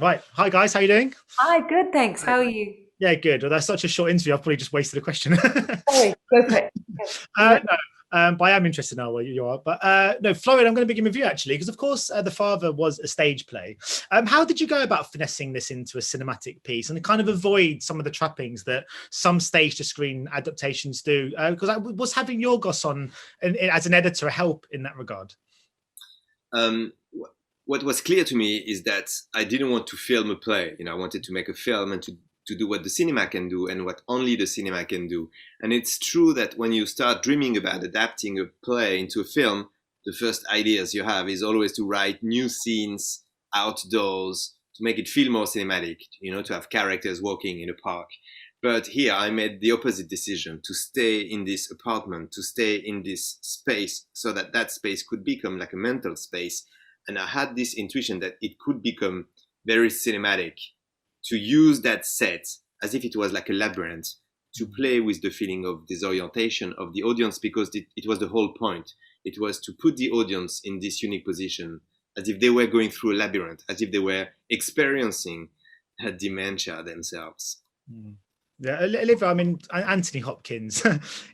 Right. Hi, guys. How you doing? Hi, good, thanks. How are you? Yeah, good. Well, that's such a short interview. I've probably just wasted a question. Sorry, go for it. You ready? No, but I am interested now where you are. But no, Florian, I'm going to begin with you actually, because of course, The Father was a stage play. How did you go about finessing this into a cinematic piece and kind of avoid some of the trappings that some stage to screen adaptations do? Because I was having Yorgos on as an editor a help in that regard. Um, what was clear to me is that I didn't want to film a play. I wanted to make a film and to do what the cinema can do and what only the cinema can do. And it's true that when you start dreaming about adapting a play into a film, the first ideas you have is always to write new scenes outdoors to make it feel more cinematic, to have characters walking in a park. But here I made the opposite decision to stay in this apartment, to stay in this space so that that space could become like a mental space. And I had this intuition that it could become very cinematic, to use that set as if it was like a labyrinth, to play with the feeling of disorientation of the audience, because it was the whole point. It was to put the audience in this unique position, as if they were going through a labyrinth, as if they were experiencing dementia themselves. Mm. Yeah, Olivia, I mean, Anthony Hopkins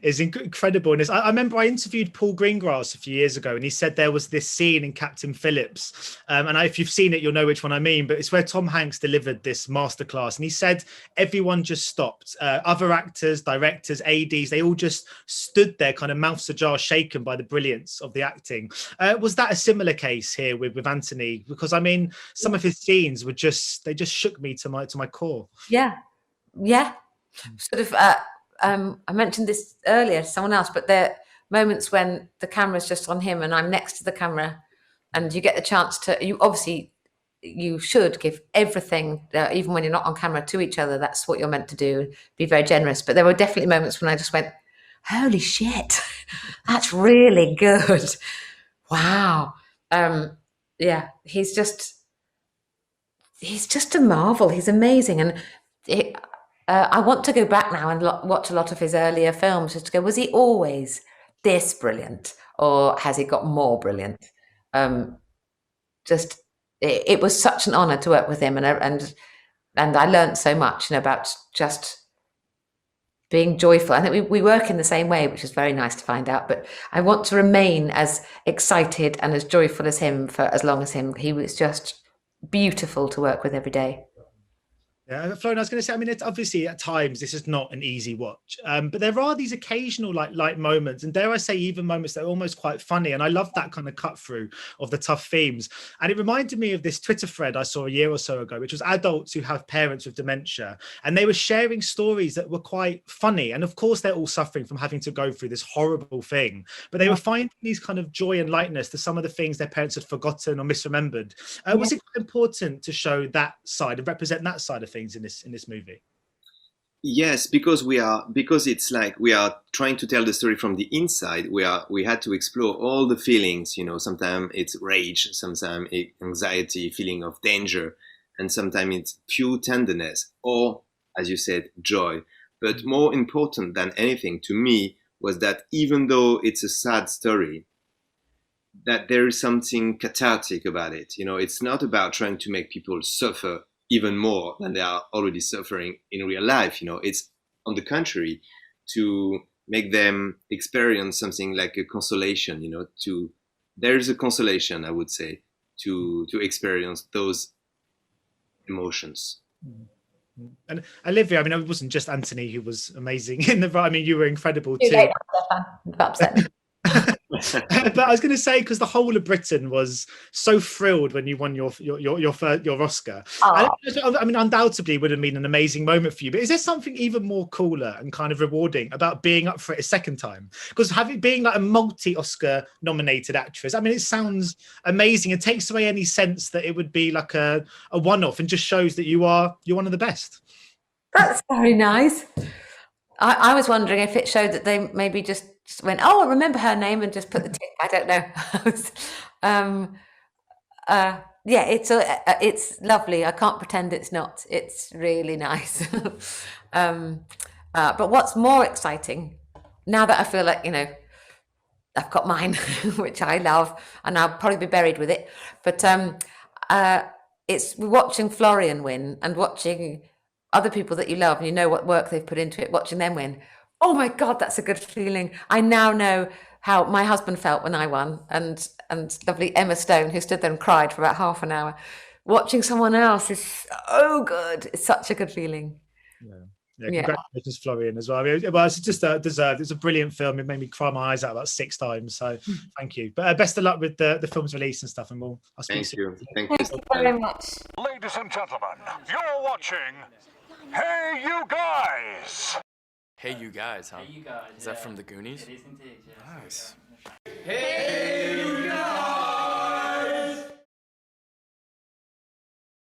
is incredible in this. I remember I interviewed Paul Greengrass a few years ago, and he said there was this scene in Captain Phillips. If you've seen it, you'll know which one I mean, but it's where Tom Hanks delivered this masterclass. And he said everyone just stopped. Other actors, directors, ADs, they all just stood there, kind of mouths ajar, shaken by the brilliance of the acting. Was that a similar case here with Anthony? Because, I mean, some of his scenes were they just shook me to my core. Yeah, yeah. Sort of, I mentioned this earlier to someone else, but there are moments when the camera's just on him and I'm next to the camera, and you get the chance to, you should give everything, even when you're not on camera, to each other. That's what you're meant to do, be very generous. But there were definitely moments when I just went, holy shit, that's really good. Wow. Yeah, he's just a marvel. He's amazing. And I want to go back now and watch a lot of his earlier films just to go, was he always this brilliant, or has he got more brilliant? It was such an honor to work with him, and I learned so much about just being joyful. I think we work in the same way, which is very nice to find out, but I want to remain as excited and as joyful as him for as long as him. He was just beautiful to work with every day. Yeah, Florian, I was going to say, I mean, it's obviously at times this is not an easy watch, but there are these occasional light moments, and dare I say, even moments that are almost quite funny. And I love that kind of cut through of the tough themes. And it reminded me of this Twitter thread I saw a year or so ago, which was adults who have parents with dementia, and they were sharing stories that were quite funny. And of course, they're all suffering from having to go through this horrible thing, but they were finding these kind of joy and lightness to some of the things their parents had forgotten or misremembered. Was it important to show that side and represent that side of things in this movie? Yes, because it's like we are trying to tell the story from the inside. We had to explore all the feelings. Sometimes it's rage, sometimes it's anxiety, feeling of danger, and sometimes it's pure tenderness, or, as you said, joy. But more important than anything to me was that even though it's a sad story, that there is something cathartic about it. It's not about trying to make people suffer even more than they are already suffering in real life. It's on the contrary, to make them experience something like a consolation. There's a consolation, I would say, to experience those emotions. And Olivia, I mean, it wasn't just Anthony who was amazing in the. I mean, you were incredible too. Late, Stefan. Upset me. But I was going to say, because the whole of Britain was so thrilled when you won your Oscar. I mean, undoubtedly it would have been an amazing moment for you. But is there something even more cooler and kind of rewarding about being up for it a second time? Because being like a multi-Oscar nominated actress, I mean, it sounds amazing. It takes away any sense that it would be like a one-off, and just shows that you're one of the best. That's very nice. I was wondering if it showed that they maybe just went, oh, I remember her name, and just put the tick. I don't know. Yeah, it's lovely. I can't pretend it's not. It's really nice. But what's more exciting, now that I feel like, I've got mine, which I love, and I'll probably be buried with it. But it's watching Florian win and watching other people that you love and you know what work they've put into it, watching them win. Oh my God, that's a good feeling. I now know how my husband felt when I won, and lovely Emma Stone, who stood there and cried for about half an hour. Watching someone else is so good. It's such a good feeling. Yeah, congratulations, Florian, as well. I mean, well, it's just deserved. It's a brilliant film. It made me cry my eyes out about 6 times. So thank you. But best of luck with the film's release and stuff. And I'll speak soon. Thank you very much. Ladies and gentlemen, you're watching Hey You Guys. Hey You Guys, huh? Hey, you guys. Is that from the Goonies? It is indeed, yes. Nice. Hey,